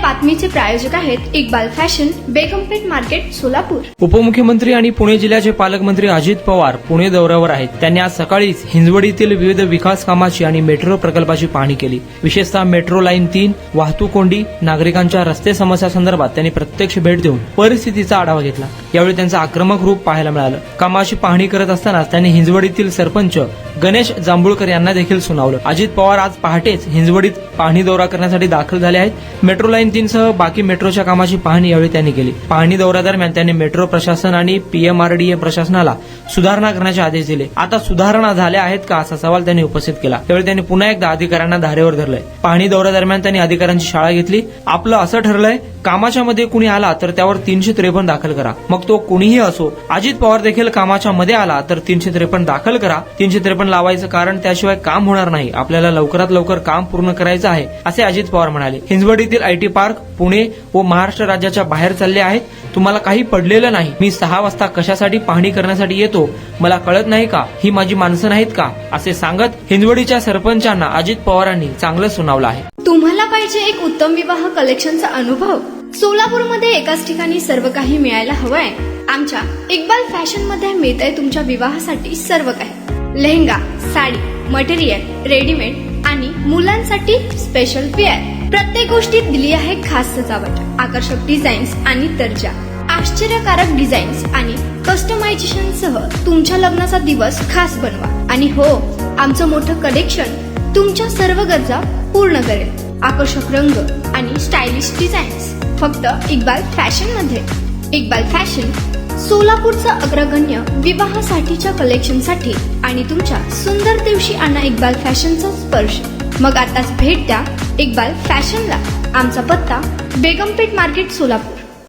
बातमीचे प्रायोजक आहेत Iqbal fashion, बेगमपेठ market, Solapur. उपमुख्यमंत्री आणि पुणे जिल्ह्याचे पालकमंत्री अजित पवार पुणे दौऱ्यावर आहेत। त्यांनी आज सकाळीच हिंजवडीतील विविध विकास कामाची आणि मेट्रो प्रकल्पाची पाहणी केली। विशेषतः मेट्रो लाईन 3, वाहतूक कोंडी, नागरिकांच्या रस्ते समस्या संदर्भात त्यांनी प्रत्यक्ष भेट देऊन परिस्थितीचा आढावा घेतला। यावेळी त्यांचं आक्रमक रूप पाहायला मिळालं। कामाची पाहणी करत असताना त्यांनी हिंजवडीतील सरपंच गणेश जांभूळकर यांना देखील सुनावलं। अजित पवार आज पहाटेच हिंजवडीत पाहणी दौरा करण्यासाठी दाखल झाले आहेत। मेट्रो लाईन 3 सह बाकी मेट्रोच्या कामाची पाहणी यावेळी त्यांनी केली। पाहणी दौऱ्यादरम्यान त्यांनी मेट्रो प्रशासन आणि पीएमआरडीए प्रशासनाला सुधारणा करण्याचे आदेश दिले। आता सुधारणा झाल्या आहेत का असा सवाल त्यांनी उपस्थित केला। त्यावेळी त्यांनी पुन्हा एकदा अधिकाऱ्यांना धारेवर धरलंय। पाहणी दौऱ्यादरम्यान त्यांनी अधिकाऱ्यांची शाळा घेतली। आपलं असं ठरलंय, कामाच्या मध्ये कुणी आला तर त्यावर 353 दाखल करा, मग तो कुणीही असो। अजित पवार देखील कामाच्या मध्ये आला तर 353 दाखल करा। 353 लावायचं कारण त्याशिवाय काम होणार नाही। आपल्याला लवकरात लवकर काम पूर्ण करायचं आहे, असे अजित पवार म्हणाले। हिंजवडीतील आयटी पार्क पुणे व महाराष्ट्र राज्याच्या बाहेर चालले आहेत। तुम्हाला काही पडलेलं नाही। मी 6 वाजता कशासाठी पाहणी करण्यासाठी येतो, मला कळत नाही का? ही माझी माणसं नाहीत का? असे सांगत हिंजवडीच्या सरपंचांना अजित पवारांनी चांगलं सुनावलं आहे। तुम्हाला पाहिजे एक उत्तम विवाह कलेक्शनचा अनुभव? सोलापूरमध्ये एकाच ठिकाणी सर्व काही मिळायला हवंय? आमच्या इक्बाल फॅशन मध्ये मिळतंय तुमच्या विवाहासाठी सर्व काही। लेहंगा, साडी, मटेरियल, रेडीमेड आणि मुलांसाठी स्पेशल वेअर। प्रत्येक गोष्टीत दिली आहे खास सजावट, आकर्षक डिझाईन्स आणि दर्जा, आश्चर्यकारक डिझाईन्स आणि कस्टमायझेशन सह तुमच्या लग्नाचा दिवस खास बनवा। आणि हो, आमचं मोठं कलेक्शन तुमच्या सर्व गरजा पूर्ण करेल। आकर्षक रंग आणि स्टायलिश डिझाईन्स फक्त इक्बाल फॅशन मध्ये। इक्बाल फॅशन सोलापूरचा अग्रगण्य विवाहासाठीच्या कलेक्शनसाठी आणि तुमच्या सुंदर दिवशी आणा इक्बाल फॅशनचा स्पर्श। मग आताच भेट द्या इक्बाल फॅशनला। आमचा पत्ता बेगमपेठ मार्केट, सोलापूर।